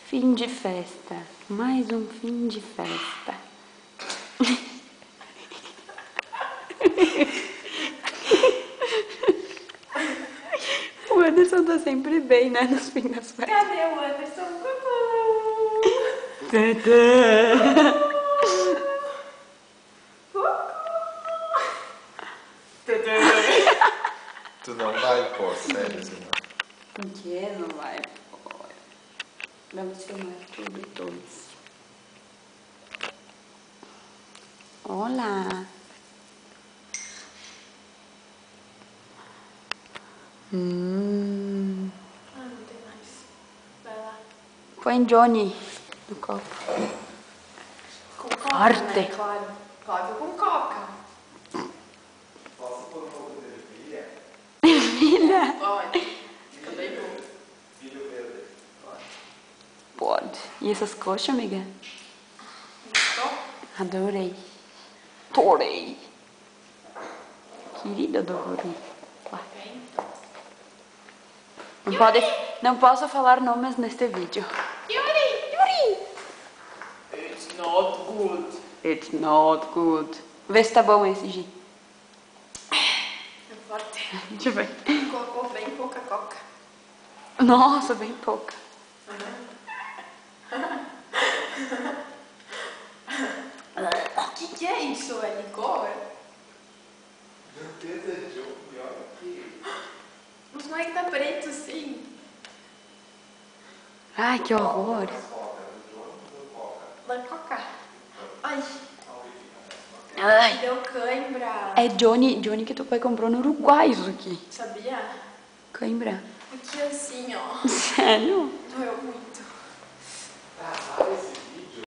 Fim de festa. Mais um fim de festa. O Anderson tá sempre bem, né? Nos fins das festas. Cadê o Anderson? Tu não vai pôr, sério, Zina? Por que não vai? Vamos filmar tudo e todos. Olá. Ah, não tem mais. Vai lá. Põe Johnny no copo. Com coca, Forte. né? Claro. Claro, com coca. Posso pôr um pouco de ervilha? Filha. Pode. Fica bem bom. Filho verde. Pode. E essas coxas, amiga? Gostou? Adorei. Adorei. Querida, adorei. Vai. Bem. Não posso falar nomes neste vídeo. Yuri! It's not good. It's not good. Vê se tá bom esse, Gi. É forte. Deixa eu ver. Colocou bem pouca coca. Nossa, bem pouca. O que é isso? É licor? Meu Deus, é jogo, olha aqui. Mas não é que tá preto assim? Ai, que horror. Da coca. Ai, Ai. deu cãibra. É Johnny que teu pai comprou no Uruguai isso aqui. Sabia? Cãibra. Aqui assim, ó. Sério? Doeu